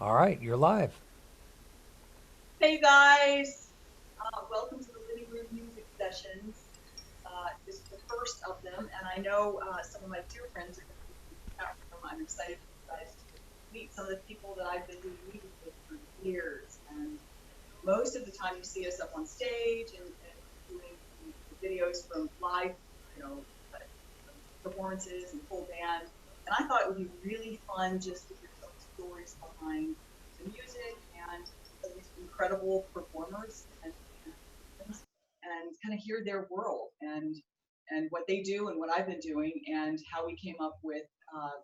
All right, you're live. Hey guys, welcome to the Living Room Music Sessions. This is the first of them, and I know some of my dear friends are going to be in the chat room. I'm excited for you guys to meet some of the people that I've been doing music with for years. And most of the time, you see us up on stage and doing the videos from live, you know, performances and full band. And I thought it would be really fun just to hear some of the stories behind the music and some of these incredible performers and kind of hear their world and what they do and what I've been doing and how we came up with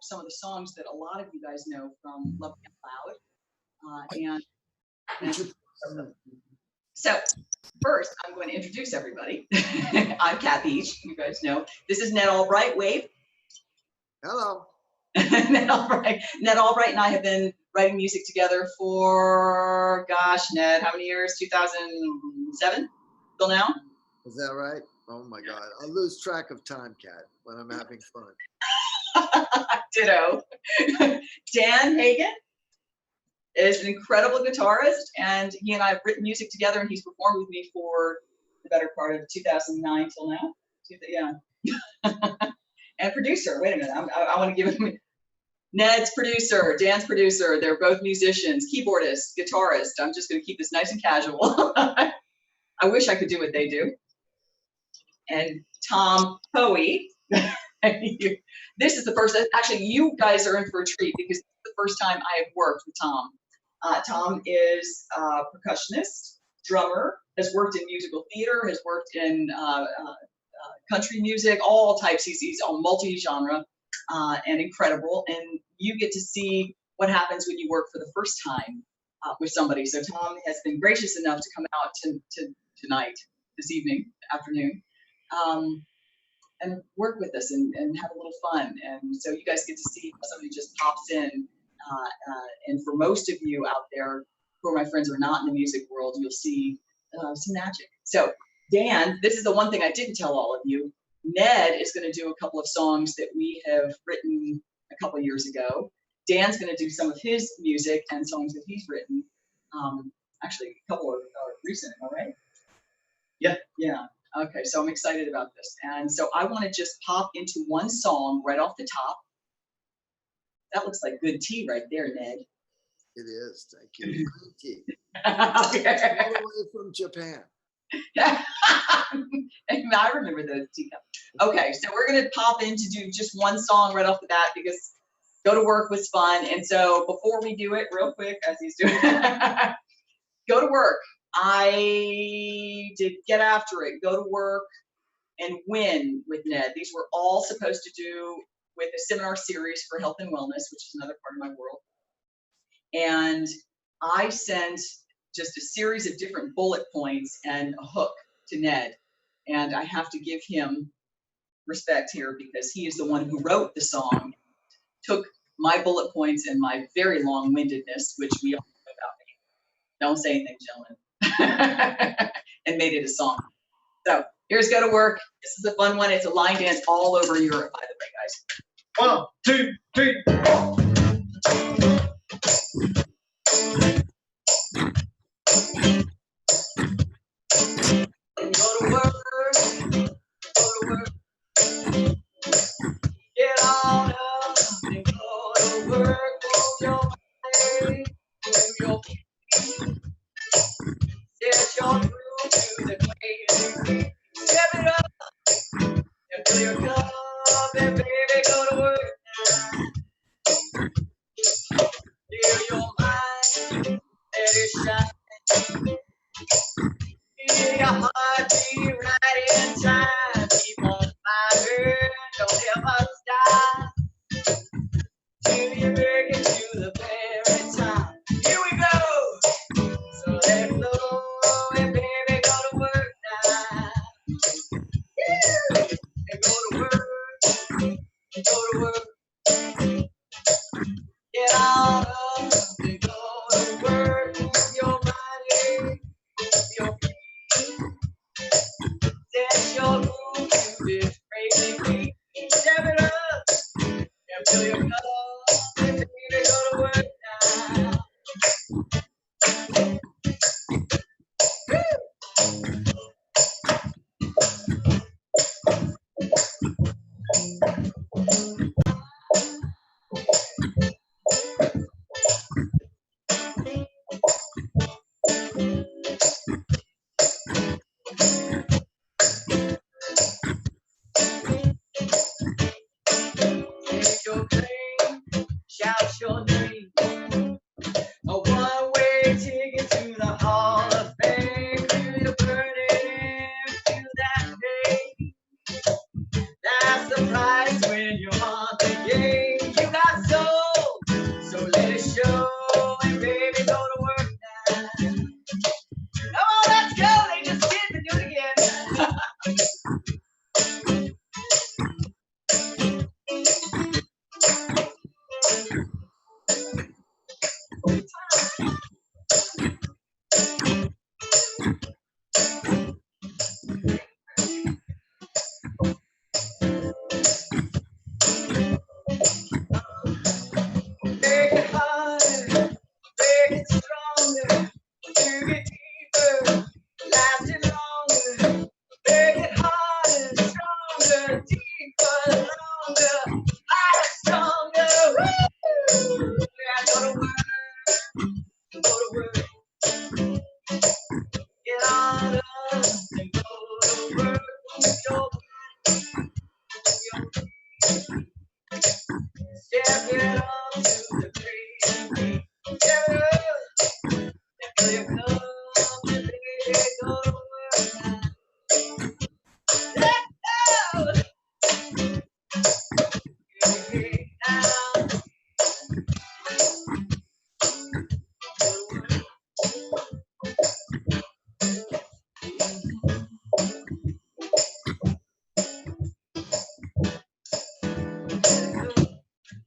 some of the songs that a lot of you guys know from Love Out Loud and so first I'm going to introduce everybody. I'm Kat Beach, you guys know. This is Ned Albright. Wave. Hello. Ned Albright and I have been writing music together for, gosh, Ned, how many years? 2007 till now? Is that right? Oh my God. I lose track of time, Kat, when I'm having fun. Ditto. Dan Hagen is an incredible guitarist, and he and I have written music together, and he's performed with me for the better part of 2009 till now. Yeah. And producer. Wait a minute. I want to give him Ned's producer, Dan's producer. They're both musicians, keyboardists, guitarists. I'm just going to keep this nice and casual. I wish I could do what they do. And Tom Hoey. This is the first, actually, you guys are in for a treat because it's the first time I have worked with Tom. Tom is a percussionist, drummer, has worked in musical theater, has worked in country music, all types. He's on multi-genre and incredible. And you get to see what happens when you work for the first time with somebody. So Tom has been gracious enough to come out to tonight, this evening, afternoon, and work with us and have a little fun. And so you guys get to see how somebody just pops in. And for most of you out there who are my friends who are not in the music world, you'll see some magic. So Dan, this is the one thing I didn't tell all of you. Ned is going to do a couple of songs that we have written a couple of years ago. Dan's going to do some of his music and songs that he's written. Actually, a couple are recent, am I right? Yeah. Yeah. Okay, so I'm excited about this. And so I want to just pop into one song right off the top. That looks like good tea right there, Ned. It is. Thank you. Green tea. Okay. All the way from Japan. I remember those teacups. Okay, so we're going to pop in to do just one song right off the bat because Go to Work was fun. And so before we do it, real quick, as he's doing Go to Work. I did Get After It, Go to Work, and Win with Ned. These were all supposed to do with a seminar series for health and wellness, which is another part of my world. And I sent just a series of different bullet points and a hook to Ned. And I have to give him respect here because he is the one who wrote the song, took my bullet points and my very long-windedness, which we all know about me. Don't say anything, gentlemen. And made it a song. So here's Go to Work. This is a fun one. It's a line dance all over Europe, by the way, guys. 1, 2, 3, 4. Go to work, go to work. Get on up and go to work. Move your body, move your feet. Set your groove to the crazy. Step it up and fill your cup and baby go to work now. Feel your mind, let it shine. Feel your heart beat right in time. Keep on firing, don't ever stop. Till you make it to the very top. Here we go. So let's go and baby go to work now. Yeah. And go to work, go to work. Get on up and go to work. Move your body, move your feet. Set your groove to this crazy beat. Step it up and fill your cup and baby go to work now. Make it harder, make it stronger, dig it deeper, last it longer. Make it harder, stronger, deeper, longer, higher, stronger. Woo! Yeah, go to work, go to work. Get on up and go to work. Your step it up to the breeze. Step it up. Till you come and baby, go to work now. Let go. Hey, now.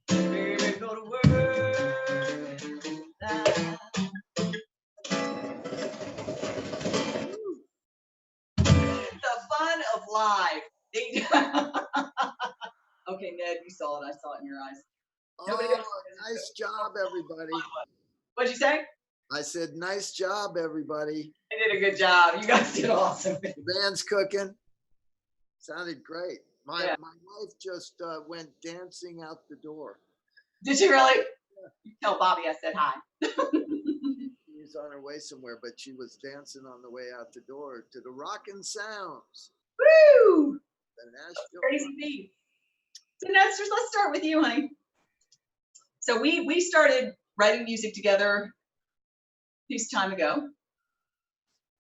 Baby, go to work now. The fun of live. Okay, Ned, you saw it. I saw it in your eyes. Nobody Oh, else. nice job, everybody. What'd you say? I said, nice job, everybody. I did a good job. You guys did awesome. The band's cooking. Sounded great. My Yeah. wife just went dancing out the door. Did you really? You tell Bobby I said hi. She was on her way somewhere, but she was dancing on the way out the door to the Rockin' Sounds. Woo! The Nashville. Crazy beat. So let's start with you, honey. So we started writing music together a piece of time ago,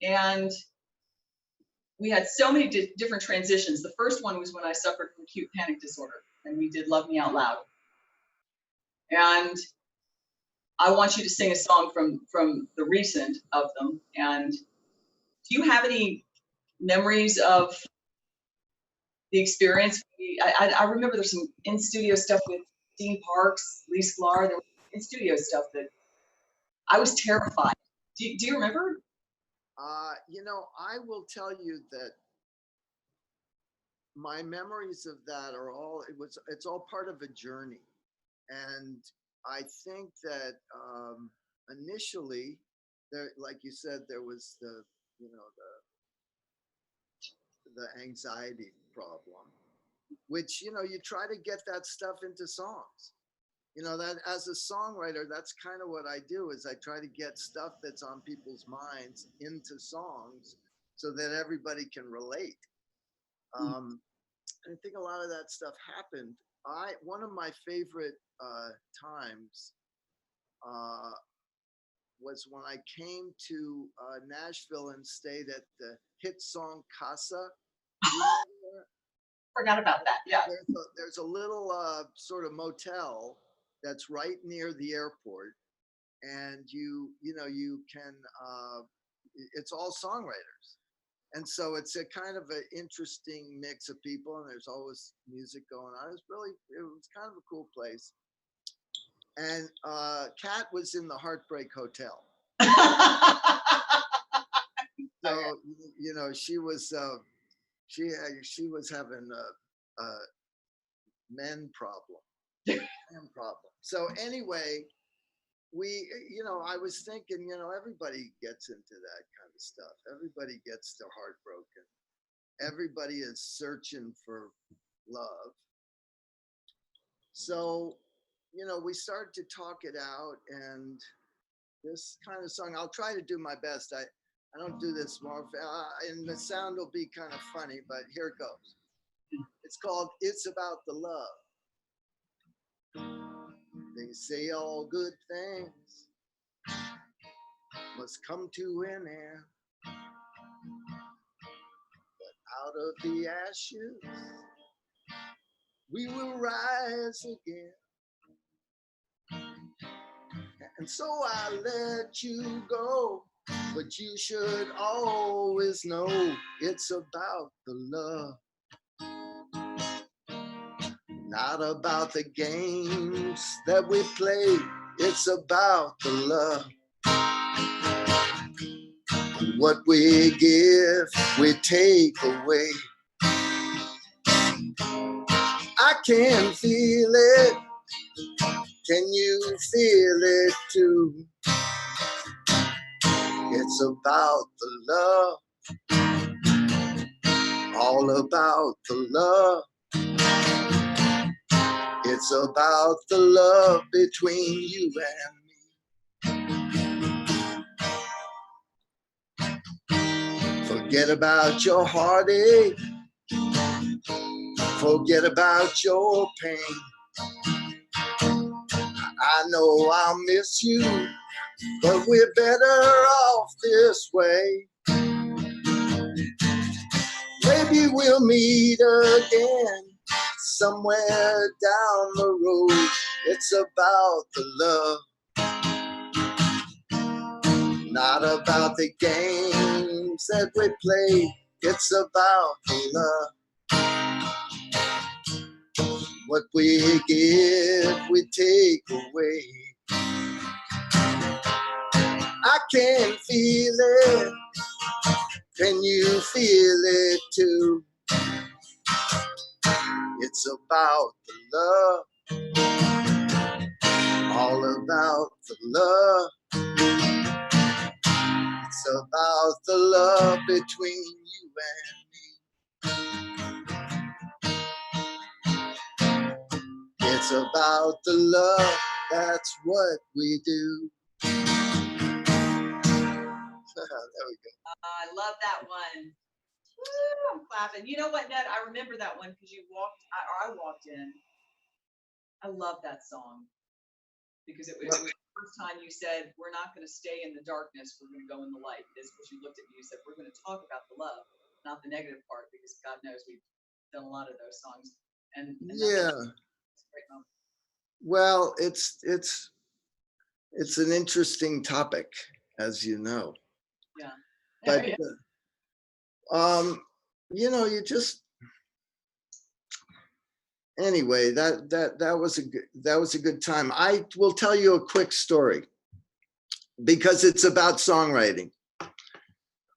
and we had so many different transitions. The first one was when I suffered from acute panic disorder, and we did "Love Me Out Loud." And I want you to sing a song from the recent of them. And do you have any memories of the experience? I remember there's some in-studio stuff with Dean Parks, Lee Sklar. There was in-studio stuff that I was terrified. Do you remember? I will tell you that my memories of that are it's all part of a journey. And I think that initially there, like you said, there was the anxiety problem, which you try to get that stuff into songs. That as a songwriter, that's kind of what I do, is I try to get stuff that's on people's minds into songs so that everybody can relate. I think a lot of that stuff happened. One of my favorite times was when I came to Nashville and stayed at the hit song Casa. Forgot about that. Yeah. There's a little sort of motel that's right near the airport, and you can it's all songwriters, and so it's a kind of an interesting mix of people, and there's always music going on. It was kind of a cool place. And Kat was in the Heartbreak Hotel. So she was she was having a men problem. So anyway, I was thinking, everybody gets into that kind of stuff. Everybody gets their heart broken. Everybody is searching for love. So, we started to talk it out, and this kind of song, I'll try to do my best. I don't do this more, and the sound will be kind of funny, but here it goes. It's called It's About the Love. They say all good things must come to an end, but out of the ashes we will rise again. And so I let you go, but you should always know it's about the love. Not about the games that we play, it's about the love. What we give, we take away. I can feel it. Can you feel it too? It's about the love. All about the love. It's about the love between you and me. Forget about your heartache. Forget about your pain. I know I'll miss you, but we're better off this way. Maybe we'll meet again somewhere down the road. It's about the love, not about the games that we play. It's about the love. What we give, we take away. I can feel it. Can you feel it too? It's about the love. All about the love. It's about the love between you and me. It's about the love. That's what we do. There we go. I love that one. Woo, I'm clapping. You know what, Ned? I remember that one because you walked, I walked in. I love that song because it was the first time you said, we're not going to stay in the darkness, we're going to go in the light. This was you looked at me, you said, we're going to talk about the love, not the negative part, because God knows we've done a lot of those songs. And yeah. It's a great moment. Well, it's an interesting topic, as you know. Yeah. But you know, you just anyway, that was a good time. I will tell you a quick story because it's about songwriting.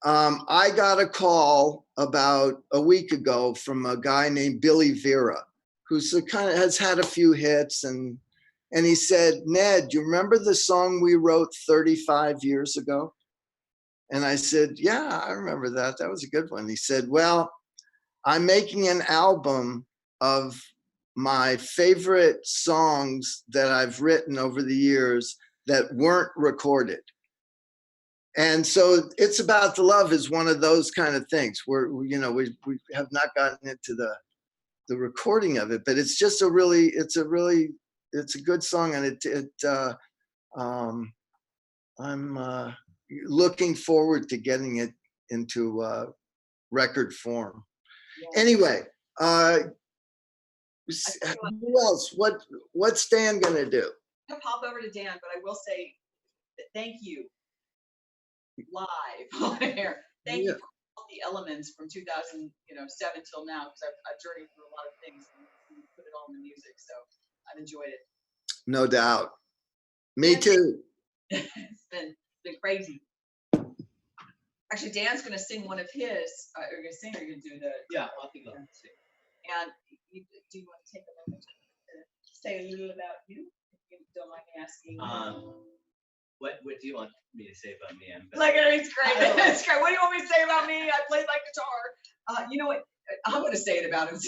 I got a call about a week ago from a guy named Billy Vera, who's kind of has had a few hits, and he said, Ned, do you remember the song we wrote 35 years ago? And I said, yeah, I remember that. That was a good one. He said, well, I'm making an album of my favorite songs that I've written over the years that weren't recorded. And so It's About the Love is one of those kind of things where, you know, we have not gotten into the recording of it, but it's just it's a good song. And I'm looking forward to getting it into record form. Yeah. Anyway, who else? What's Dan gonna do? I'm gonna pop over to Dan, but I will say thank you live on air. Thank you for all the elements from 2007 till now, because I've journeyed through a lot of things and put it all in the music. So I've enjoyed it. No doubt. Me too. It's been crazy. Actually, Dan's going to sing one of his. Are you going to sing or are you going to do the? Yeah, well, I think I'll sing. And do you want to take a moment to say a little about you? If you don't mind me asking. What do you want me to say about me? Like, it's great. It's great. What do you want me to say about me? I played my guitar. You know what? I'm going to say it about him.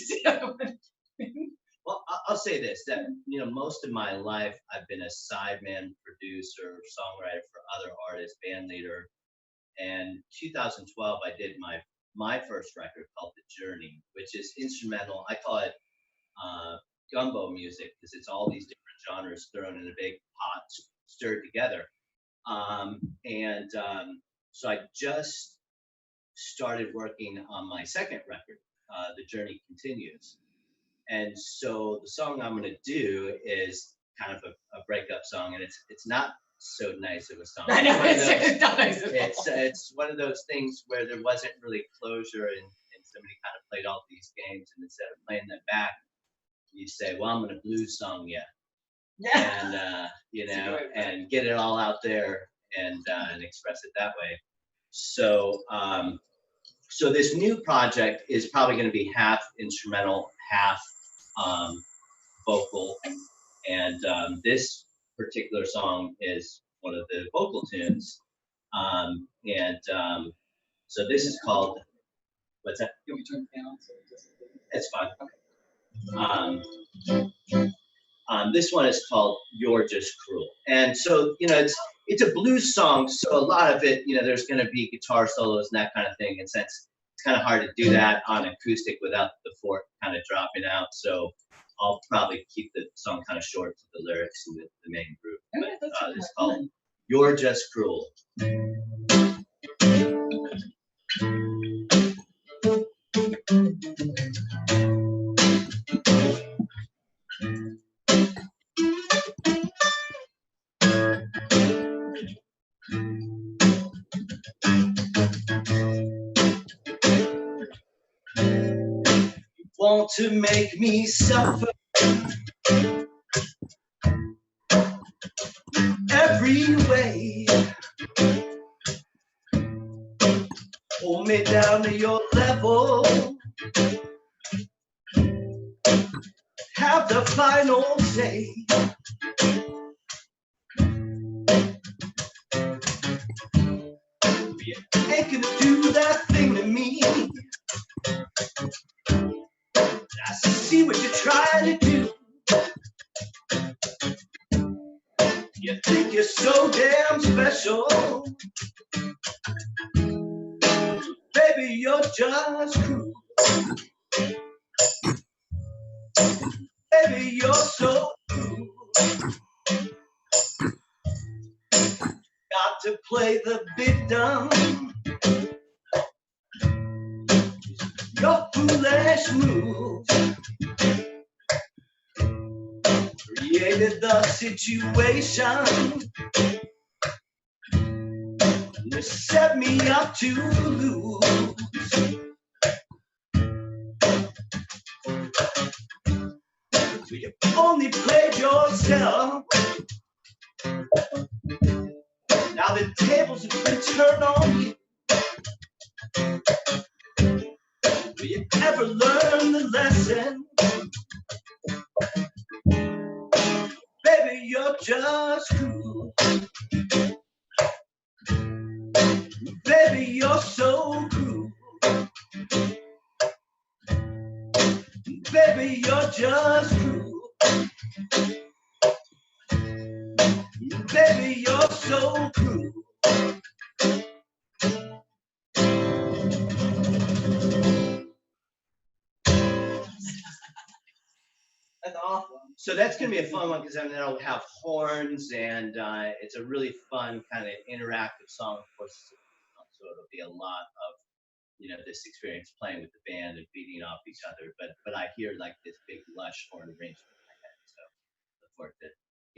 Well, I'll say this, that, you know, most of my life, I've been a sideman, producer, songwriter for other artists, band leader. And 2012, I did my first record called The Journey, which is instrumental. I call it gumbo music because it's all these different genres thrown in a big pot, stirred together. So I just started working on my second record, The Journey Continues. And so the song I'm going to do is kind of a breakup song, and it's not so nice of a song. I know, it's not nice at all. It's one of those things where there wasn't really closure, and somebody kind of played all these games, and instead of playing them back, you say, well, I'm gonna blues song you, Yeah. and you That's a know, good way to put it. and get it all out there and express it that way. So so this new project is probably going to be half instrumental, half vocal, and this particular song is one of the vocal tunes, and so this is called, what's that? You want me to turn the fan on so it doesn't? It's fun. Okay. This one is called "You're Just Cruel," and so it's a blues song, so a lot of it, there's going to be guitar solos and that kind of thing, and since it's kind of hard to do that on acoustic without the fork kind of dropping out, so I'll probably keep the song kind of short to the lyrics and the main group. Okay, But that's it's fun. called "You're Just Cruel." Want to make me suffer every way. Hold me down to your level. Have the final say. You ain't gonna do that thing to me. I see what you're trying to do. You think you're so damn special. Baby, you're just cruel. Baby, you're so cruel. Got to play the victim. Your foolish move created the situation. You set me up to lose. You only played yourself. Now the tables have been turned on you. Will you ever learn the lesson? Baby, you're just cruel. Baby, you're so cruel. Baby, you're just cruel. Baby, you're so cruel. That's awesome. So that's going to be a fun one because then it'll have horns and it's a really fun kind of interactive song. Of course, so it'll be a lot of this experience playing with the band and feeding off each other. But I hear like this big lush horn arrangement in my head, so look forward to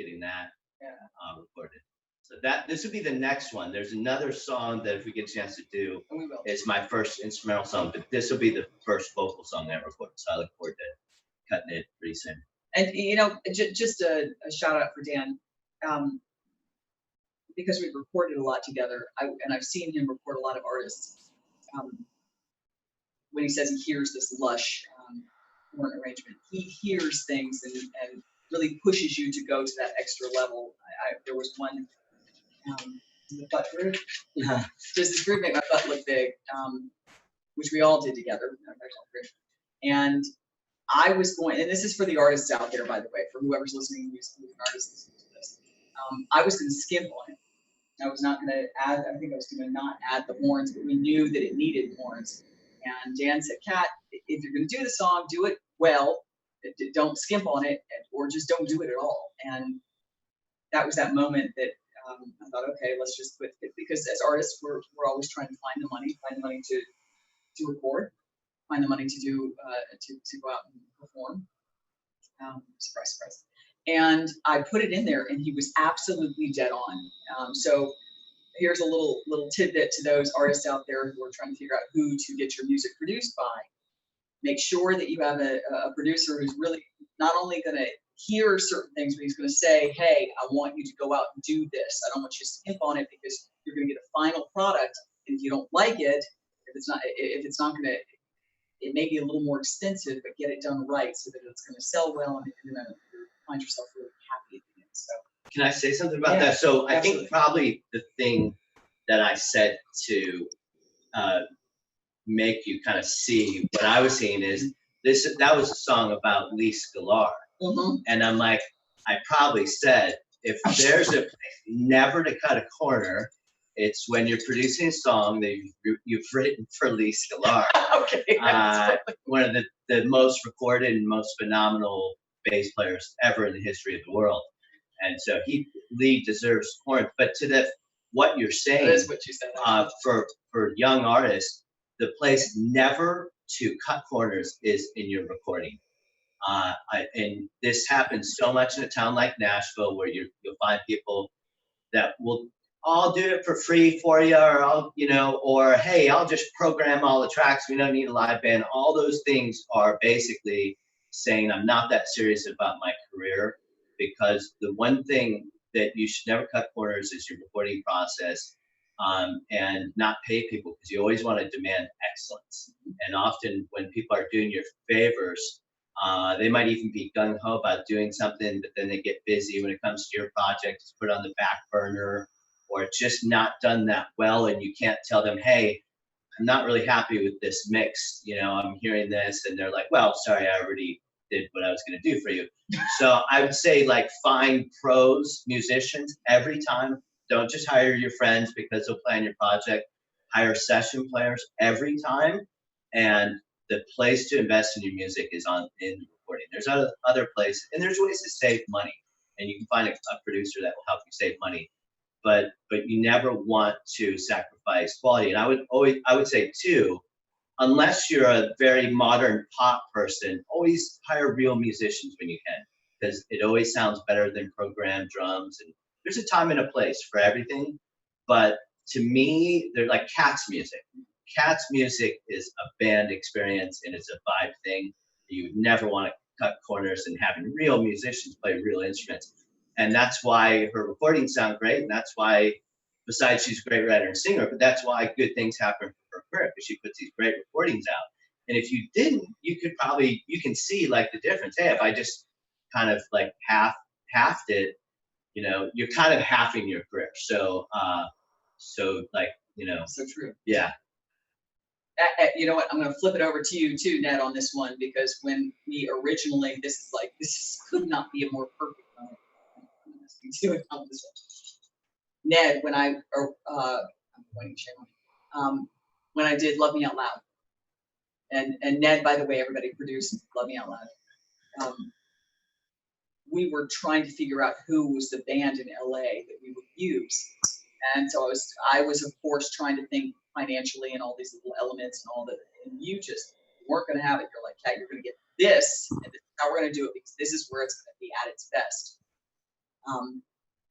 getting that recorded. So this would be the next one. There's another song that if we get a chance to do, And we will. it's my first instrumental song, but this will be the first vocal song I recorded. So I look forward to cutting it pretty soon. And just a shout out for Dan, because we've recorded a lot together. I've seen him record a lot of artists. When he says he hears this lush horn arrangement, he hears things and really pushes you to go to that extra level. There was one, the butt groove. Yeah. Does this groove make my butt look big? Which we all did together. And I was going, and this is for the artists out there, by the way, for whoever's listening, who's an artist listening to this. I was going to skimp on it. I was not going to add, I think I was going to not add the horns, but we knew that it needed horns. And Dan said, Kat, if you're going to do the song, do it well. Don't skimp on it, or just don't do it at all. And that was that moment that I thought, okay, let's just quit it. Because as artists, we're always trying to find the money to record, find the money to do to go out and perform. Surprise, surprise. And I put it in there, and he was absolutely dead on. So here's a little tidbit to those artists out there who are trying to figure out who to get your music produced by. Make sure that you have a producer who's really not only going to hear certain things, but he's going to say, hey, I want you to go out and do this. I don't want you to skimp on it because you're going to get a final product. And if you don't like it, if it's not going to, it may be a little more expensive, but get it done right so that it's going to sell well and you're going to find yourself really happy at the end. So, can I say something about that? So I think probably the thing that I said to make you kind of see what I was seeing is that was a song about Lee Sklar. Mm-hmm. And I'm like, I probably said, if there's a place never to cut a corner, it's when you're producing a song that you've written for Lee Sklar. Okay. One of the most recorded and most phenomenal bass players ever in the history of the world. And so Lee deserves corn. But to what you're saying, that is what you said. For young artists, the place never to cut corners is in your recording. And this happens so much in a town like Nashville, where you'll find people that will, I'll do it for free for you, or hey, I'll just program all the tracks. We don't need a live band. All those things are basically saying I'm not that serious about my career, because the one thing that you should never cut corners is your recording process, and not pay people, because you always want to demand excellence. And often when people are doing your favors, they might even be gung-ho about doing something, but then they get busy when it comes to your project. It's put on the back burner, or it's just not done that well, and you can't tell them, hey, I'm not really happy with this mix. I'm hearing this, and they're like, well, sorry, I already did what I was going to do for you. So I would say, like, find pros, musicians every time. Don't just hire your friends because they'll play on your project. Hire session players every time, and the place to invest in your music is in recording. There's other places, and there's ways to save money, and you can find a producer that will help you save money. But you never want to sacrifice quality. And I would say too, unless you're a very modern pop person, always hire real musicians when you can, because it always sounds better than programmed drums. And there's a time and a place for everything. But to me, they're like Cat's music. Cat's music is a band experience, and it's a vibe thing. You would never want to cut corners, and having real musicians play real instruments. And that's why her recordings sound great. And that's why, besides she's a great writer and singer, but that's why good things happen for her career, because she puts these great recordings out. And if you didn't, you can see like the difference. Hey, if I just kind of like halved it, you're kind of halving your career. So like, So true. Yeah. You know what? I'm going to flip it over to you too, Ned, on this one, because when we originally, this could not be a more perfect moment. Ned, when I'm pointing when I did Love Me Out Loud, and Ned, by the way, everybody produced Love Me Out Loud. We were trying to figure out who was the band in LA that we would use, and so I was of course trying to think financially and all these little elements and all that, and you just weren't going to have it. You're like, hey, you're going to get this, and this is how we're going to do it, because this is where it's going to be at its best.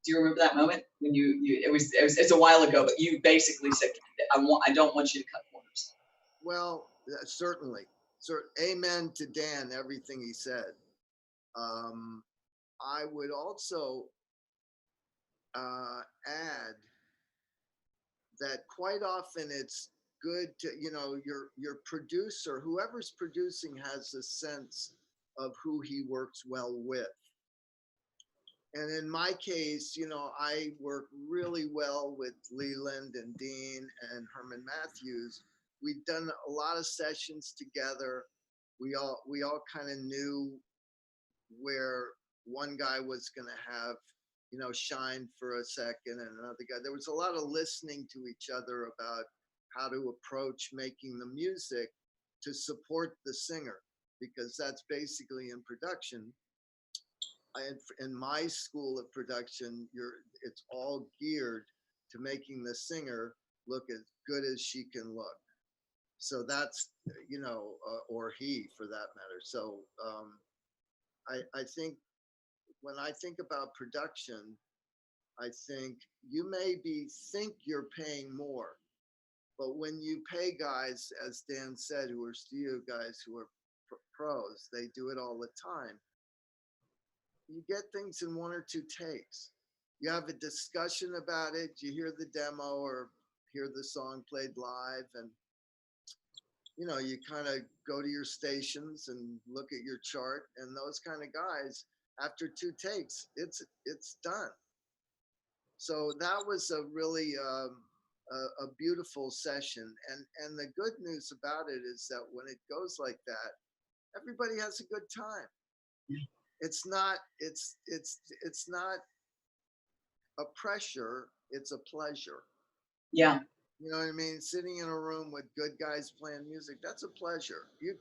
Do you remember that moment when it's a while ago, but you basically said, I don't want you to cut corners. Well, certainly. Amen to Dan, everything he said. I would also add that quite often it's good to, your producer, whoever's producing, has a sense of who he works well with. And in my case, I work really well with Leland and Dean and Herman Matthews. We'd done a lot of sessions together. We all kind of knew where one guy was going to have, shine for a second, and another guy. There was a lot of listening to each other about how to approach making the music to support the singer, because that's basically in production. In my school of production, it's all geared to making the singer look as good as she can look. So that's, or he for that matter. So I think when I think about production, I think you think you're paying more, but when you pay guys, as Dan said, who are studio guys who are pros, they do it all the time. you get things in 1 or 2 takes. You have a discussion about it. You hear the demo or hear the song played live, and you kind of go to your stations and look at your chart. And those kind of guys, after 2 takes, it's done. So that was a really a beautiful session. And the good news about it is that when it goes like that, everybody has a good time. It's not a pressure, it's a pleasure. Yeah. You know what I mean? Sitting in a room with good guys playing music, that's a pleasure. You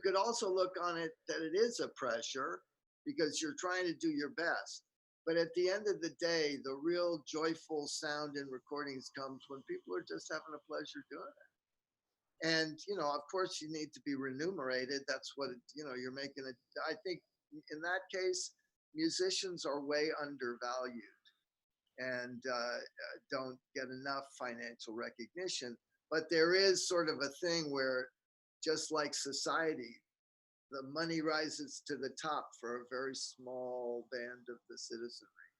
could also look on it that it is a pressure because you're trying to do your best. But at the end of the day, the real joyful sound in recordings comes when people are just having a pleasure doing it. And, of course you need to be remunerated. That's what, you're making it. I think in that case, musicians are way undervalued and don't get enough financial recognition. But there is sort of a thing where, just like society, the money rises to the top for a very small band of the citizenry.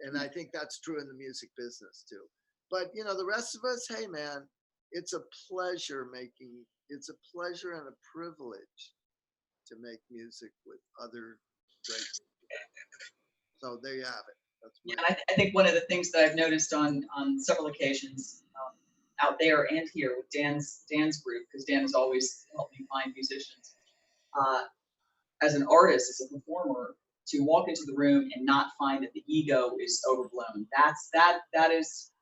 And I think that's true in the music business too. But the rest of us, hey man, it's a pleasure making. It's a pleasure and a privilege to make music with other great people. So there you have it. Yeah, I think one of the things that I've noticed on several occasions out there and here with Dan's group, because Dan has always helped me find musicians. As an artist, as a performer, to walk into the room and not find that the ego is overblown. That is,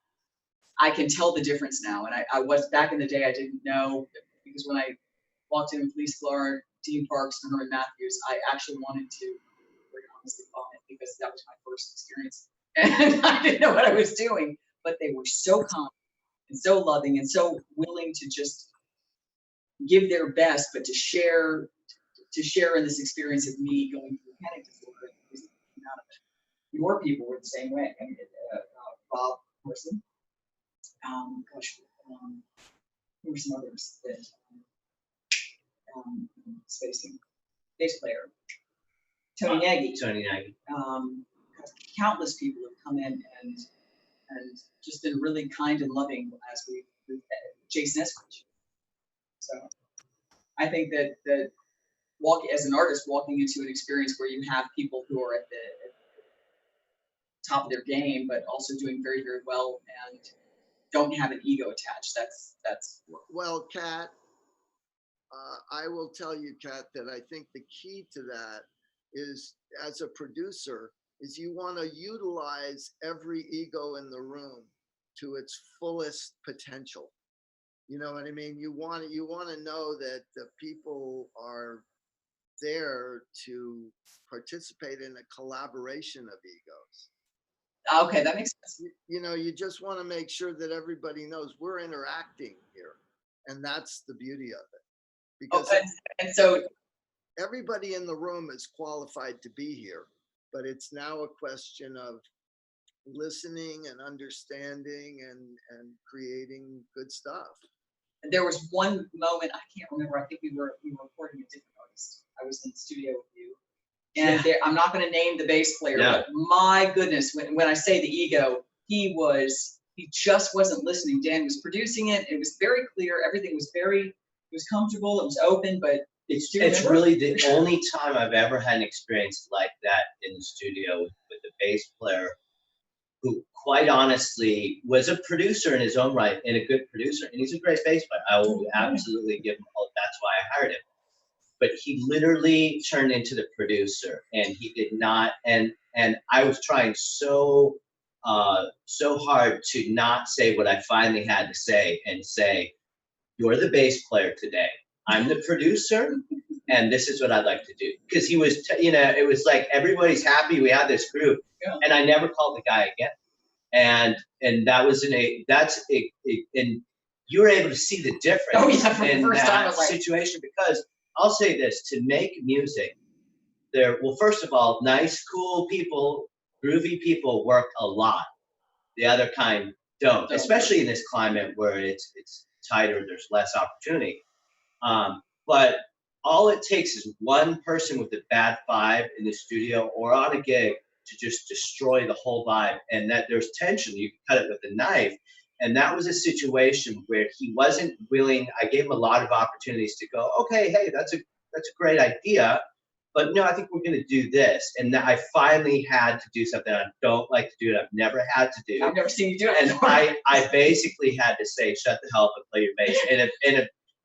I can tell the difference now. And I was back in the day, I didn't know, because when I walked in with Lee Sklar, Dean Parks, and Herman Matthews, I actually wanted to very honestly vomit because that was my first experience. And I didn't know what I was doing, but they were so kind and so loving and so willing to just give their best, but to share in this experience of me going through panic disorder. Out of it. Your people were the same way. I mean, Rob Person, there were some others that spacing bass player, Tony Nagy. Countless people have come in and just been really kind and loving as with Jason Eskridge. So I think that as an artist, walking into an experience where you have people who are at the top of their game, but also doing very, very well and don't have an ego attached. That's. Well, Kat, I will tell you, Kat, that I think the key to that is, as a producer, is you want to utilize every ego in the room to its fullest potential. You know what I mean? You want to know that the people are there to participate in a collaboration of egos. Okay, that makes sense. You just want to make sure that everybody knows we're interacting here, and that's the beauty of it. Because and so everybody in the room is qualified to be here, but it's now a question of listening and understanding and creating good stuff. There was one moment, I can't remember, I think we were recording a different artist. I was in the studio with you. And I'm not going to name the bass player, but my goodness, when I say the ego, he just wasn't listening. Dan was producing it. It was very clear. Everything was it was comfortable. It was open, but it's really the only time I've ever had an experience like that in the studio with the bass player, who quite honestly was a producer in his own right and a good producer. And he's a great bass player. I will absolutely give him all. That's why I hired him. But he literally turned into the producer, and he did not. And I was trying so hard to not say what I finally had to say, and say, "You're the bass player today. I'm the producer, and this is what I'd like to do." Because he was, it was like everybody's happy. We had this group, and I never called the guy again. And that was and you were able to see the difference in that situation, because I'll say this, to make music, first of all, nice, cool people, groovy people work a lot. The other kind don't, especially in this climate where it's tighter, there's less opportunity. But all it takes is one person with a bad vibe in the studio or on a gig to just destroy the whole vibe, and that there's tension. You can cut it with a knife. And that was a situation where he wasn't willing. I gave him a lot of opportunities to go, okay, hey, that's a great idea, but no, I think we're going to do this. And I finally had to do something I don't like to do, and I've never had to do. I've never seen you do it. And I basically had to say, shut the hell up and play your bass in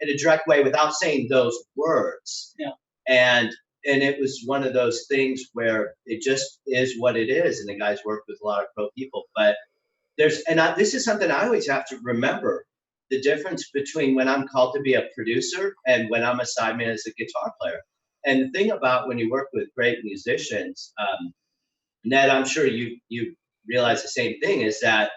a direct way without saying those words. Yeah. And it was one of those things where it just is what it is. And the guys worked with a lot of pro people, but this is something I always have to remember, the difference between when I'm called to be a producer and when I'm a sideman as a guitar player. And the thing about when you work with great musicians, Ned, I'm sure you realize the same thing, is that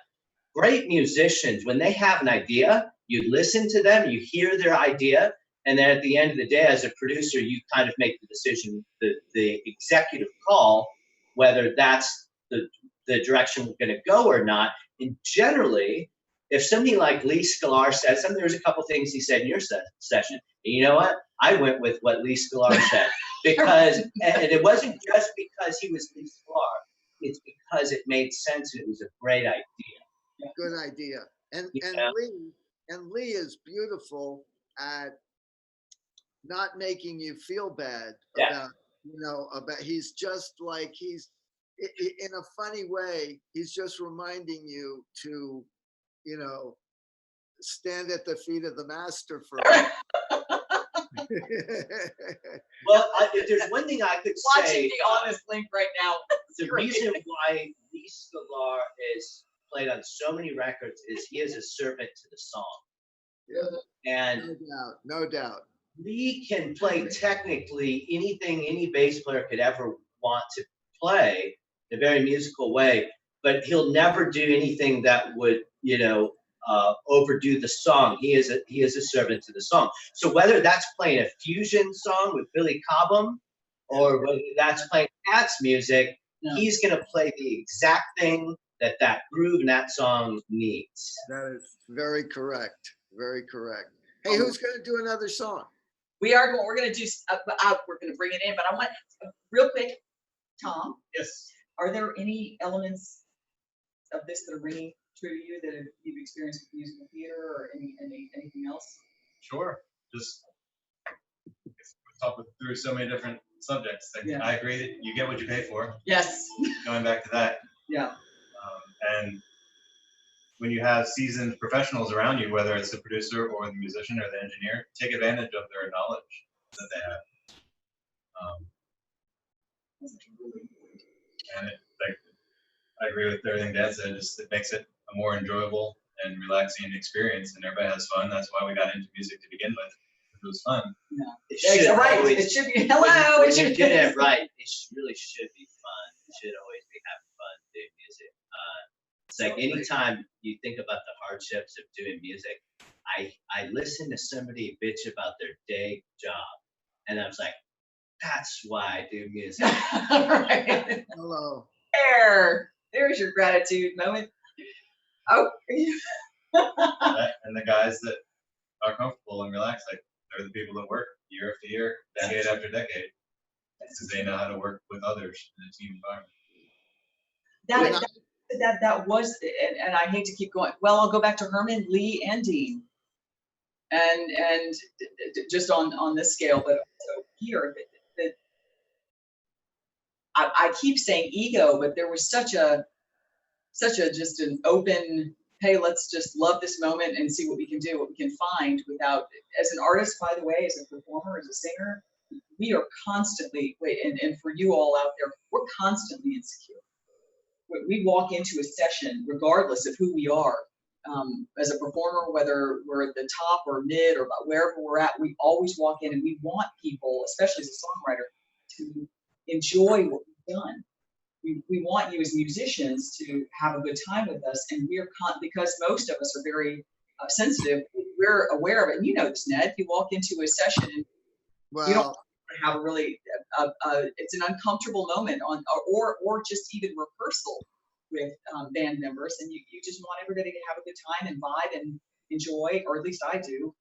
great musicians, when they have an idea, you listen to them, you hear their idea, and then at the end of the day, as a producer, you kind of make the decision, the executive call, whether that's the direction we're going to go or not. And generally, if somebody like Lee Sklar said something, there's a couple things he said in your session. And you know what? I went with what Lee Sklar said because, and it wasn't just because he was Lee Sklar. It's because it made sense and it was a great idea. Good idea. And Lee is beautiful at not making you feel bad about, he's just like, in a funny way, he's just reminding you to, stand at the feet of the master for a while. Well, if there's one thing I could Watching say. the honest link right now. The reason why Lee Sklar is played on so many records is he is a servant to the song. Yeah. And no doubt. Lee can play technically anything any bass player could ever want to play in a very musical way, but he'll never do anything that would, overdo the song. He is a servant to the song. So whether that's playing a fusion song with Billy Cobham or whether that's playing Cat's music, he's going to play the exact thing that groove and that song needs. That is very correct. Very correct. Hey, who's going to do another song? We're going to do, we're going to bring it in, but I want, real quick, Tom. Yes. Are there any elements of this that are ringing true to you that you've experienced with musical theater or anything else? Sure. Just talk through so many different subjects. I agree that you get what you pay for. Yes. Going back to that. Yeah. And when you have seasoned professionals around you, whether it's the producer or the musician or the engineer, take advantage of their knowledge that they have. And I agree with everything Dan said. It makes it a more enjoyable and relaxing experience, and everybody has fun. That's why we got into music to begin with. It was fun. Yeah. It should always, it should be. Hello. When you get it right, it really should be fun. You should always be having fun doing music. It's like anytime you think about the hardships of doing music, I listen to somebody bitch about their day job, and I was like, that's why I do music. Right. Hello. There's your gratitude moment. Oh. And the guys that are comfortable and relaxed, they're the people that work year after year, decade after decade, because they know how to work with others in a team environment. That was, and I hate to keep going. Well, I'll go back to Herman, Lee, and Dean, and just on this scale, but also here, I keep saying ego, but there was such a just an open, hey, let's just love this moment and see what we can do, what we can find without, as an artist, by the way, as a performer, as a singer, we are constantly, and for you all out there, we're constantly insecure. We walk into a session, regardless of who we are, as a performer, whether we're at the top or mid or wherever we're at, we always walk in and we want people, especially as a songwriter, to enjoy what we've done. We want you as musicians to have a good time with us, and because most of us are very sensitive, we're aware of it. And you know this, Ned. You walk into a session and you don't have a really, it's an uncomfortable moment or just even rehearsal with band members, and you just want everybody to have a good time and vibe and enjoy, or at least I do.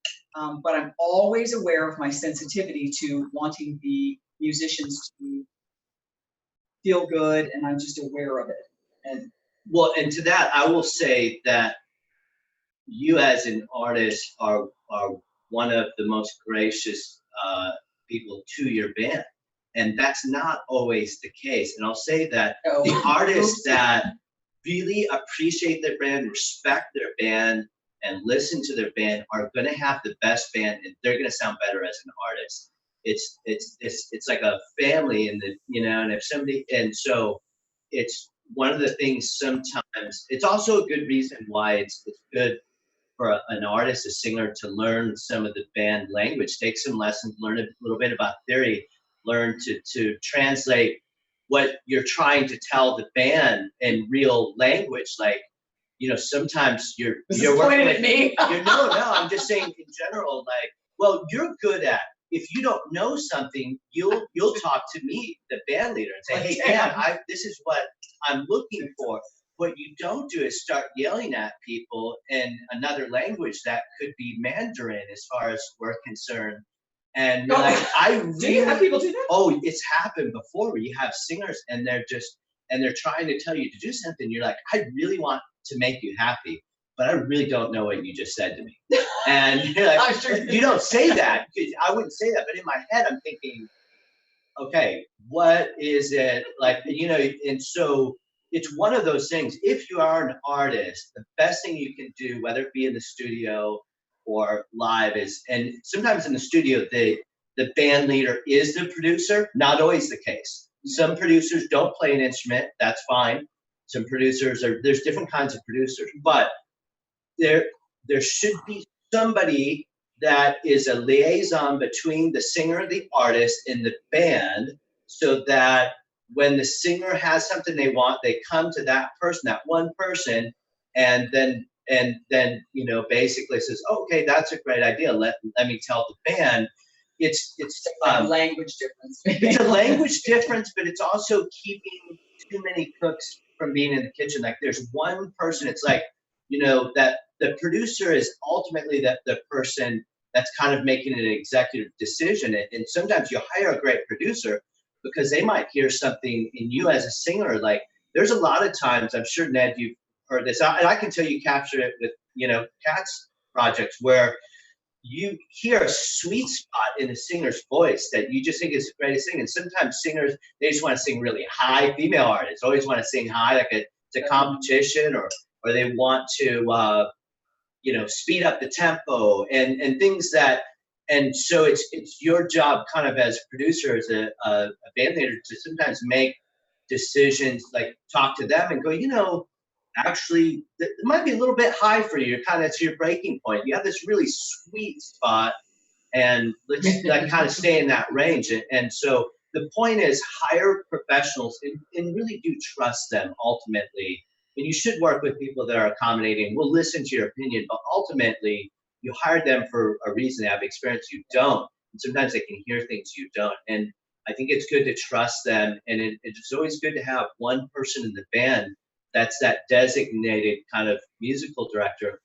but I'm always aware of my sensitivity to wanting the musicians to feel good, and I'm just aware of it. And Well, and to that, I will say that you as an artist are one of the most gracious people to your band. And that's not always the case. And I'll say that the artists that really appreciate their band, respect their band, and listen to their band are going to have the best band, and they're going to sound better as an artist. It's like a family, and and if somebody, and so it's one of the things. Sometimes it's also a good reason why it's good for an artist, a singer, to learn some of the band language, take some lessons, learn a little bit about theory, learn to translate what you're trying to tell the band in real language. Like, sometimes you're pointing at me. No, I'm just saying in general, like, well, you're good at, if you don't know something, you'll talk to me, the band leader, and say, hey, Dan, this is what I'm looking for. What you don't do is start yelling at people in another language that could be Mandarin as far as we're concerned. And you're like, do you have people do that? Oh, it's happened before where you have singers and they're trying to tell you to do something. You're like, I really want to make you happy, but I really don't know what you just said to me. And you're like, you don't say that. I wouldn't say that, but in my head, I'm thinking, okay, what is it like? And so it's one of those things. If you are an artist, the best thing you can do, whether it be in the studio or live, is, and sometimes in the studio, the band leader is the producer. Not always the case. Some producers don't play an instrument. That's fine. Some producers there's different kinds of producers, but there should be somebody that is a liaison between the singer, the artist, and the band, so that when the singer has something they want, they come to that person, that one person, and then basically says, okay, that's a great idea. Let me tell the band. It's a language difference. It's a language difference, but it's also keeping too many cooks from being in the kitchen. Like, there's one person. It's like, that the producer is ultimately the person that's kind of making an executive decision. And sometimes you hire a great producer because they might hear something in you as a singer. Like, there's a lot of times, I'm sure, Ned, you've heard this, and I can tell you captured it with, Cat's projects, where you hear a sweet spot in a singer's voice that you just think is the greatest thing. And sometimes singers, they just want to sing really high. Female artists always want to sing high, like it's a competition, or they want to, speed up the tempo and things that, and so it's your job kind of as a producer, as a band leader, to sometimes make decisions, like talk to them and go, actually, it might be a little bit high for you. It's your breaking point. You have this really sweet spot, and let's kind of stay in that range. And so the point is, hire professionals and really do trust them ultimately. And you should work with people that are accommodating. We'll listen to your opinion, but ultimately, you hired them for a reason. They have experience you don't. And sometimes they can hear things you don't. And I think it's good to trust them. And it's always good to have one person in the band that's that designated kind of musical director.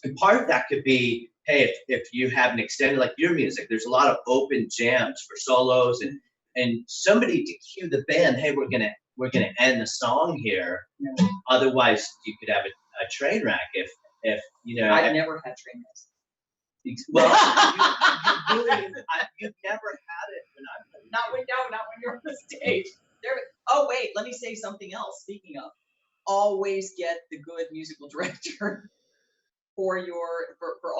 And part of that could be, hey, if you have an extended, like your music, there's a lot of open jams for solos, and somebody to cue the band, hey, we're gonna end the song here. Yeah. Otherwise, you could have a train wreck if I've never had train wrecks. Well, you've never had it when I'm not when you're on the stage. Wait, let me say something else. Speaking of, always get the good musical director for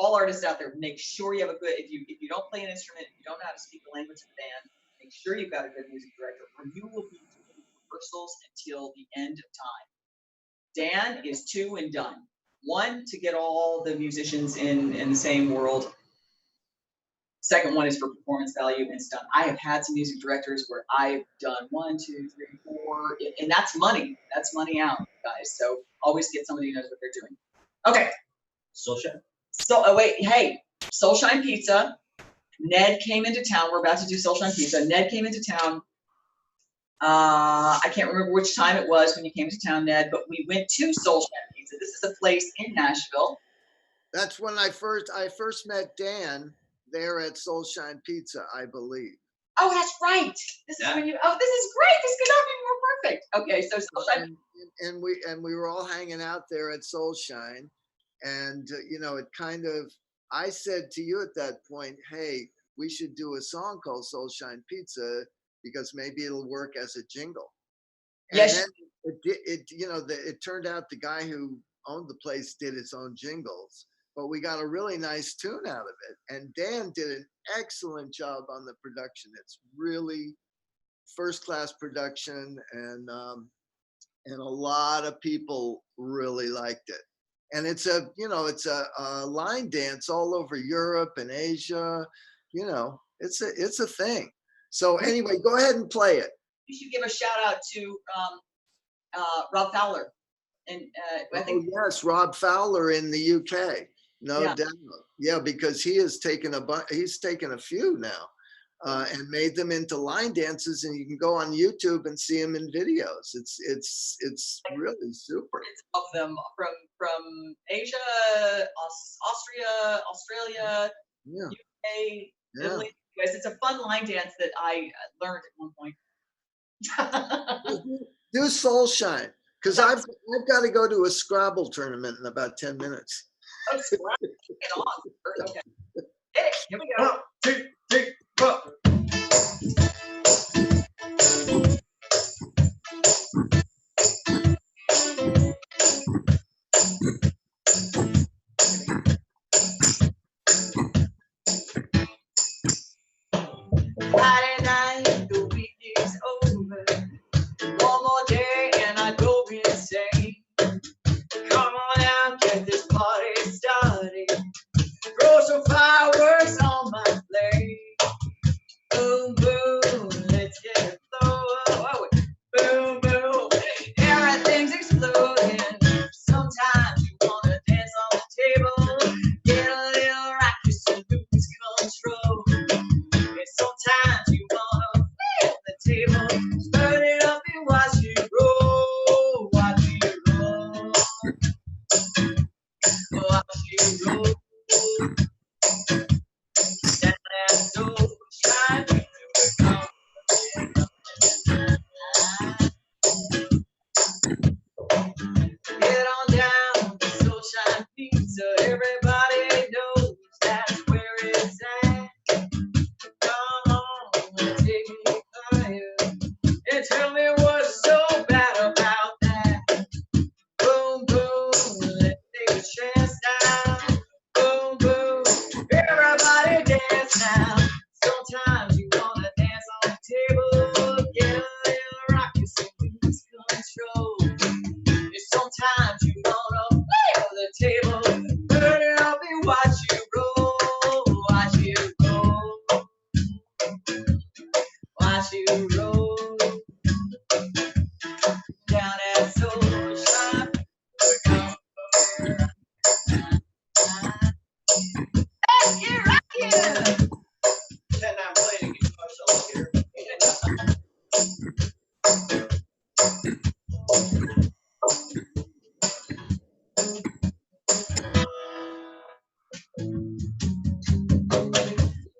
all artists out there. Make sure you have a good, if you don't play an instrument, if you don't know how to speak the language of the band, make sure you've got a good music director, or you will be doing rehearsals until the end of time. Dan is 2 and done. 1, to get all the musicians in the same world. Second one is for performance value, and it's done. I have had some music directors where I've done 1, 2, 3, 4, and that's money. That's money out, guys. So always get somebody who knows what they're doing. Okay. Soulshine. So wait, hey, Soulshine Pizza. Ned came into town. We're about to do Soulshine Pizza. Ned came into town. I can't remember which time it was when you came to town, Ned, but we went to Soulshine Pizza. This is a place in Nashville That's when I first met Dan there at Soulshine Pizza, I believe. Oh, that's right. This is Yeah. when you. Oh, this is great. This could not be more perfect. Okay, so Soulshine. And we were all hanging out there at Soulshine, and you know, it kind of. I said to you at that point, "Hey, we should do a song called Soulshine Pizza because maybe it'll work as a jingle." And Yes. then it turned out the guy who owned the place did his own jingles, but we got a really nice tune out of it. And Dan did an excellent job on the production. It's really first class production, and a lot of people really liked it. And it's a line dance all over Europe and Asia. You know, it's a thing. So anyway, go ahead and play it. You should give a shout out to Rob Fowler, and I Oh think yes, Rob Fowler in the UK, no Yeah. doubt. Yeah, because he has taken he's taken a few now, and made them into line dances, and you can go on YouTube and see them in videos. It's really super. of them from Asia, Austria, Australia, Yeah, UK, yeah. Italy. Anyways, it's a fun line dance that I learned at one point. Do Soul Shine, because I've got to go to a Scrabble tournament in about 10 minutes. Oh, scrap. Get on. Okay. Hit it. Here we go. 1, 2, 3, 4. Friday night, the week is over. One more day and I go insane. Come on out, get this party started. Throw some fireworks on my flame. Boom, boom, let's get it flowing. Boom, boom, everything's exploding. Sometimes you wanna dance on the table. Get a little rocky so lose control. And sometimes you wanna feel the table. Stir it up and watch it roll. Watch it roll. Watch it roll. Down that soul shine. Get on down to Soulshine Pizza. Everybody knows that's where it's at. Come on, take me higher and tell me what's so bad about that. Boom, boom, let's take a chance now. Boom, boom, everybody dance now. Sometimes you wanna dance on the table. Get a little rocky so lose control. And sometimes you wanna feel the table. Turn it up and watch you roll. Watch you roll. Watch you roll. Down at Soulshine. Let's get rockin'. Pretend I'm playing a guitar solo here.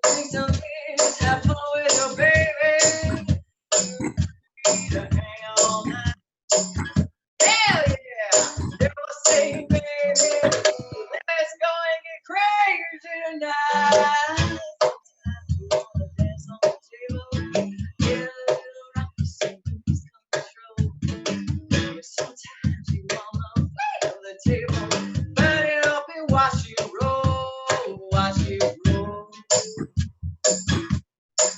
Drink some beers, have fun with your baby. To hang all night. Hell yeah! They will say, baby, let's go and get crazy tonight. Sometimes you wanna dance on the table. Get a little rocky so lose control. Yeah, sometimes you wanna feel the table. Burn it up and watch you roll. Watch you roll.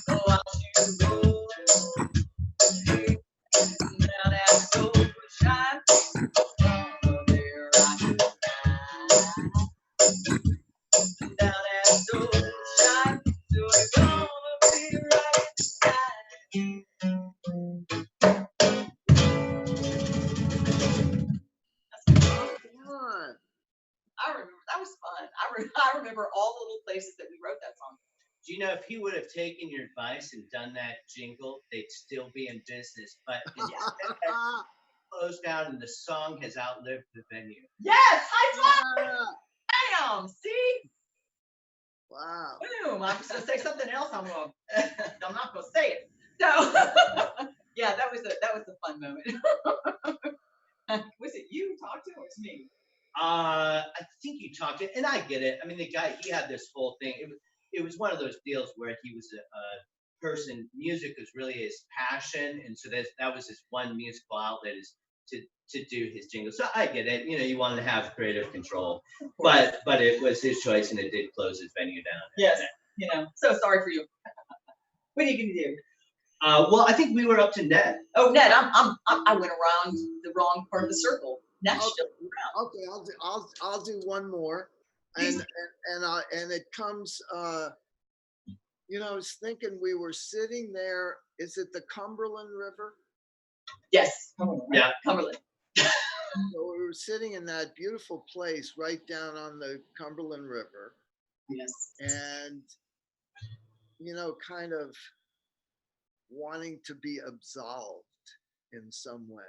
Watch you roll. Now that soul shine. Oh, there I go. Now that soul shine. So it's gonna be right Come on. I remember that was fun. I remember all the little places that we wrote that song. Do you know if he would have taken your advice and done that jingle, they'd still be in business. But instead, closed down and the song has outlived the venue. Yes, high five! bam, see? Wow. Boom. I'm just gonna say something else. I'm not gonna say it. So yeah, that was a fun moment. Was it you talked to or was it me? I think you talked to, and I get it. I mean, the guy, he had this whole thing. It was one of those deals where he was a person. Music was really his passion, and so that was his one musical outlet is to do his jingles. So I get it. You know, you want to have creative control, but it was his choice, and it did close his venue down. Yes. You know, so sorry for you. What are you gonna do? Well, I think we were up to Ned. Oh, Ned, I went around the wrong part of the circle. Ned's still around. Okay, I'll do one more, and it comes. You know, I was thinking we were sitting there. Is it the Cumberland River? Yes, Cumberland. Right? Yeah. Cumberland. So we were sitting in that beautiful place right down on the Cumberland River, Yes. and you know, kind of wanting to be absolved in some way.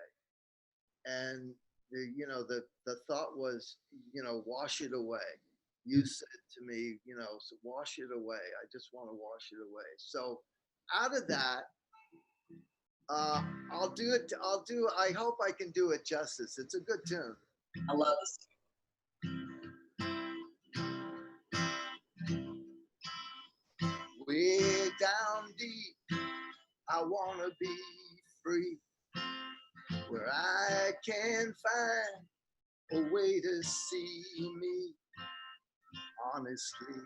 And the thought was, wash it away. You said to me, so wash it away. I just want to wash it away. So out of that, I'll do it. I hope I can do it justice. It's a good tune. I love this. Way down deep, I want to be free, where I can find a way to see me honestly.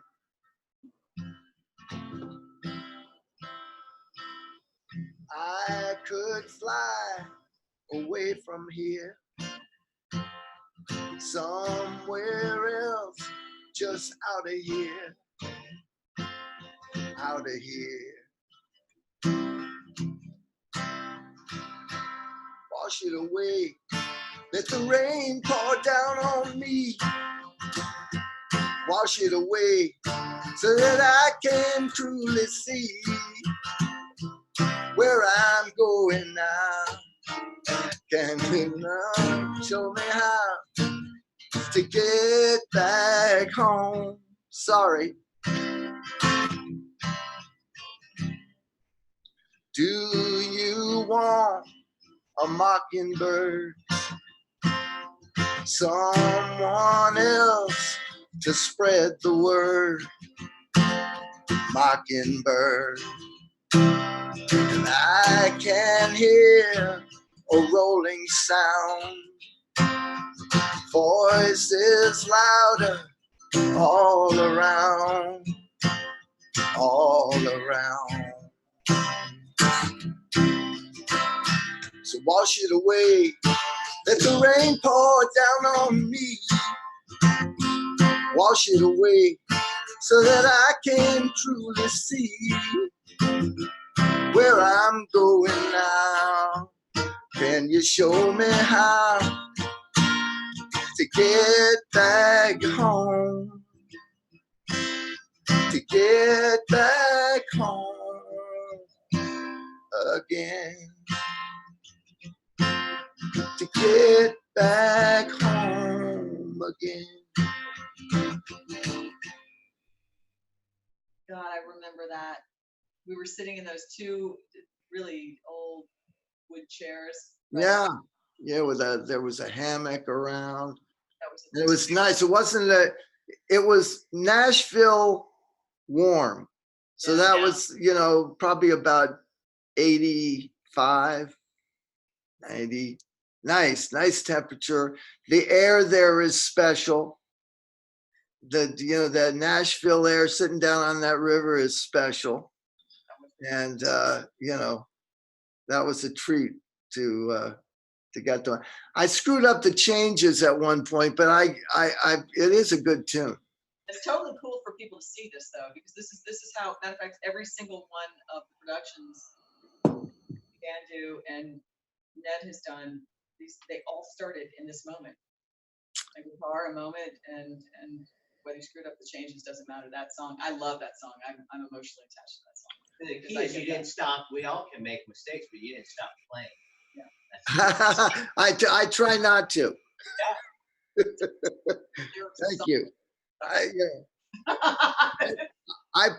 I could fly away from here, somewhere else, just out of here, out of here. Wash it away, let the rain pour down on me. Wash it away so that I can truly see where I'm going now. Can you now show me how to get back home? Sorry. Do you want a mockingbird? Someone else to spread the word? Mockingbird. And I can hear a rolling sound, voices louder all around, all around. So wash it away, let the rain pour down on me. Wash it away so that I can truly see where I'm going now. Can you show me how to get back home? To get back home again. To get back home again. God, I remember that. We were sitting in those two really old wood chairs. Right? Yeah, there was a hammock around. That was And it was nice. It was Nashville warm. So Yeah. that was, probably about 85, 90. Nice temperature. The air there is special. The Nashville air sitting down on that river is special. And that was a treat to get done. I screwed up the changes at one point, but it is a good tune. It's totally cool for people to see this though, because this is how, matter of fact, every single one of the productions Dan do and Ned has done these. They all started in this moment. A guitar, a moment, and whether you screwed up the changes doesn't matter. That song, I love that song. I'm emotionally attached to that song. The key is you didn't stop. We all can make mistakes, but you didn't stop playing. Yeah. I try not to. Yeah. Thank you. I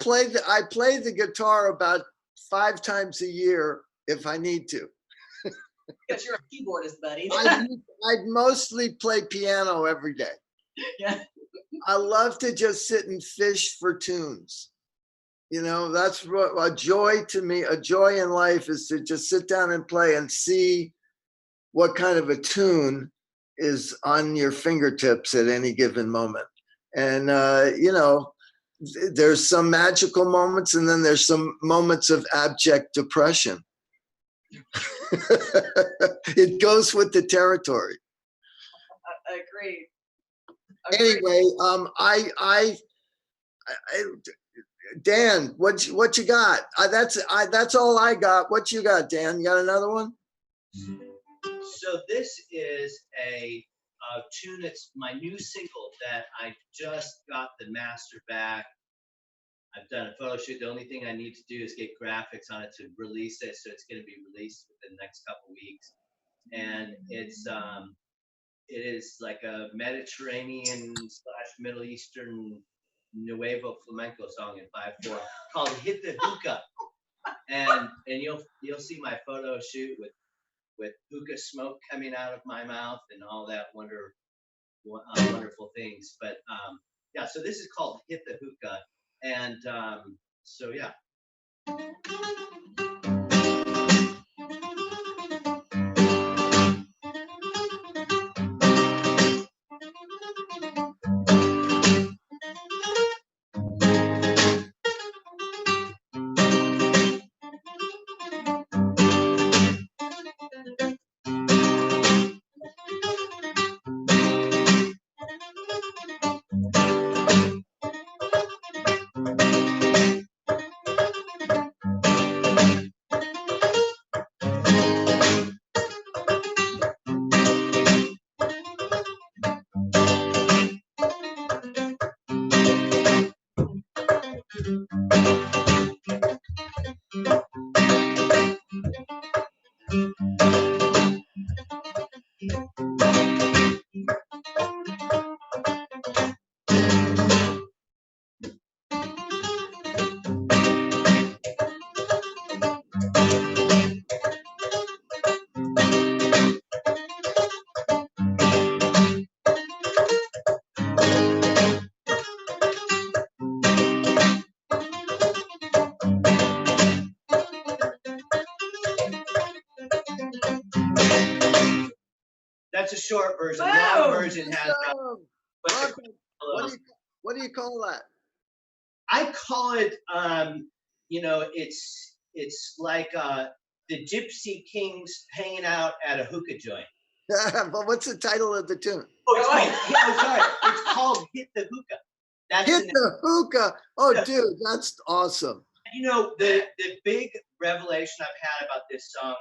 play the guitar about 5 times a year if I need to. Because you're a keyboardist, buddy. I'd mostly play piano every day. Yeah. I love to just sit and fish for tunes. You know, that's what a joy to me. A joy in life is to just sit down and play and see what kind of a tune is on your fingertips at any given moment. And, you know, there's some magical moments and then there's some moments of abject depression. It goes with the territory. Agreed. Anyway, Dan, what you got? That's all I got. What you got, Dan? You got another one? So this is a tune. It's my new single that I just got the master back. I've done a photo shoot. The only thing I need to do is get graphics on it to release it. So it's going to be released within the next couple weeks. And it is like a Mediterranean / Middle Eastern Nuevo flamenco song in 5/4 called "Hit the Hookah," and you'll see my photo shoot with hookah smoke coming out of my mouth and all that wonderful things. But yeah, so this is called "Hit the Hookah," and so yeah. That's a short version. Wow. Long version has. What do you call that? I call it, you know, it's like the Gypsy Kings hanging out at a hookah joint. But what's the title of the tune? Oh, it's called, sorry, it's called "Hit the Hookah." That's Hit the Hookah. Oh, yeah. Dude, that's awesome. You know, the big revelation I've had about this song,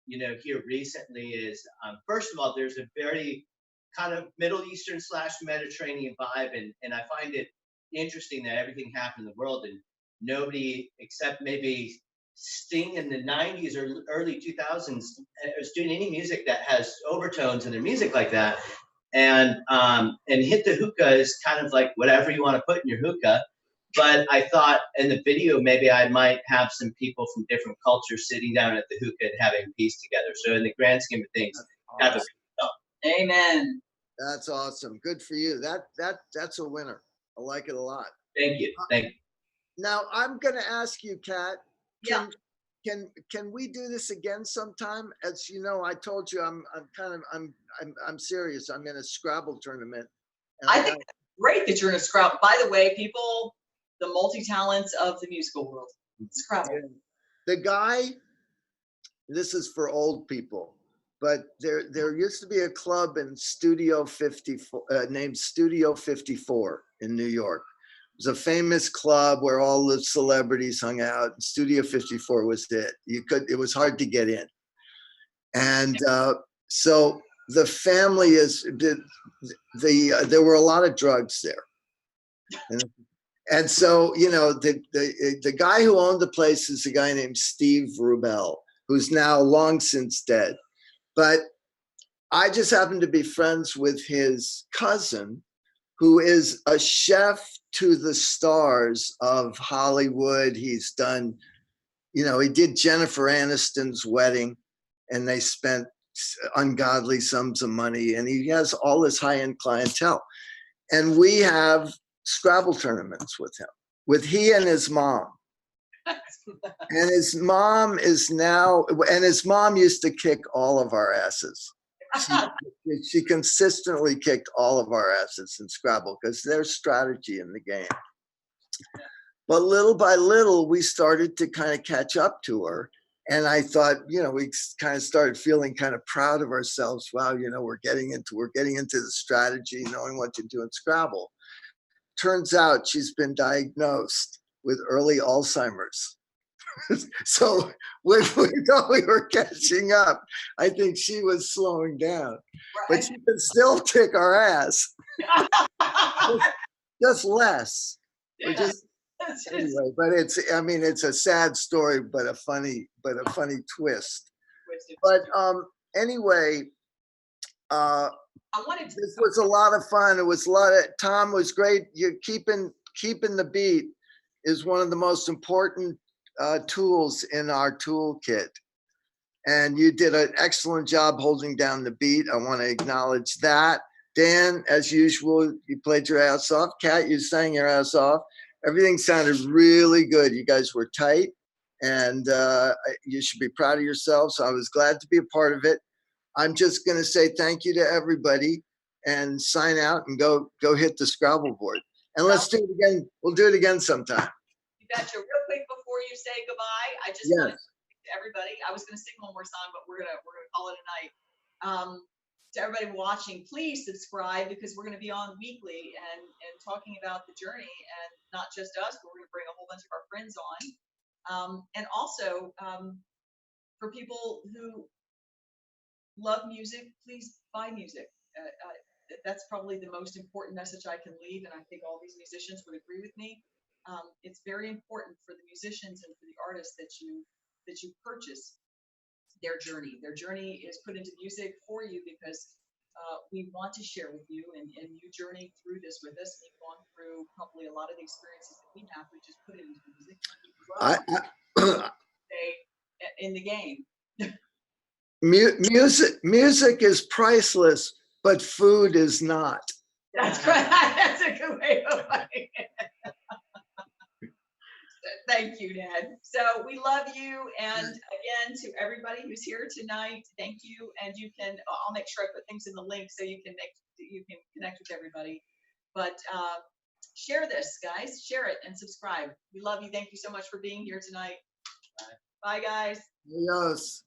you know, here recently is, first of all, there's a very kind of Middle Eastern / Mediterranean vibe, and I find it interesting that everything happened in the world and nobody except maybe Sting in the 90s or early 2000s is doing any music that has overtones in their music like that. And "Hit the Hookah" is kind of like whatever you want to put in your hookah. But I thought in the video, maybe I might have some people from different cultures sitting down at the hookah and having peace together. So in the grand scheme of things, kind of a good song. Amen. That's awesome. Good for you. That's a winner. I like it a lot. Thank you. Thank you. Now I'm going to ask you, Kat. Yeah. Can we do this again sometime? As you know, I told you I'm serious. I'm in a Scrabble tournament. I think it's great that you're in a Scrabble. By the way, people, the multi-talents of the musical world. Scrabble. The guy, this is for old people, but there used to be a club in Studio 54 named Studio 54 in New York. It was a famous club where all the celebrities hung out. Studio 54 was it. It was hard to get in. And so the family there were a lot of drugs there. And so, you know, the guy who owned the place is a guy named Steve Rubel, who's now long since dead. But I just happened to be friends with his cousin, who is a chef to the stars of Hollywood. He's done, you know, he did Jennifer Aniston's wedding, and they spent ungodly sums of money, and he has all this high-end clientele. And we have Scrabble tournaments with him, with he and his mom. And his mom is now, and his mom used to kick all of our asses. She consistently kicked all of our asses in Scrabble because there's strategy in the game. But little by little, we started to kind of catch up to her. And I thought, you know, we kind of started feeling kind of proud of ourselves. Wow, you know, we're getting into the strategy, knowing what to do in Scrabble. Turns out she's been diagnosed with early Alzheimer's. So when we thought we were catching up, I think she was slowing down. Right. But she can still kick our ass. Just less. Or just anyway, but I mean, it's a sad story, but a funny twist. But anyway, I wanted to. this was a lot of fun. It was a lot of, Tom was great. You're keeping the beat is one of the most important tools in our toolkit. And you did an excellent job holding down the beat. I want to acknowledge that. Dan, as usual, you played your ass off. Kat, you sang your ass off. Everything sounded really good. You guys were tight, and you should be proud of yourselves. So I was glad to be a part of it. I'm just going to say thank you to everybody and sign out and go hit the Scrabble board. And let's do it again. We'll do it again sometime. You betcha. Real quick before you say goodbye, I just Yes. wanted to say to everybody. I was going to sing one more song, but we're gonna call it a night. To everybody watching, please subscribe because we're going to be on weekly and talking about the journey, and not just us, but we're going to bring a whole bunch of our friends on. And also for people who love music, please buy music. That's probably the most important message I can leave, and I think all these musicians would agree with me. It's very important for the musicians and for the artists that you purchase their journey. Their journey is put into music for you because we want to share with you, and you journey through this with us. You've gone through probably a lot of the experiences that we have. We just put it into music. Stay in the game. Music is priceless, but food is not. That's right. That's a good way of putting it. Thank you, Ned. So we love you, and again, to everybody who's here tonight, thank you. And you can, I'll make sure I put things in the link so you can connect with everybody. But share this, guys. Share it and subscribe. We love you. Thank you so much for being here tonight. Bye, guys. Yes.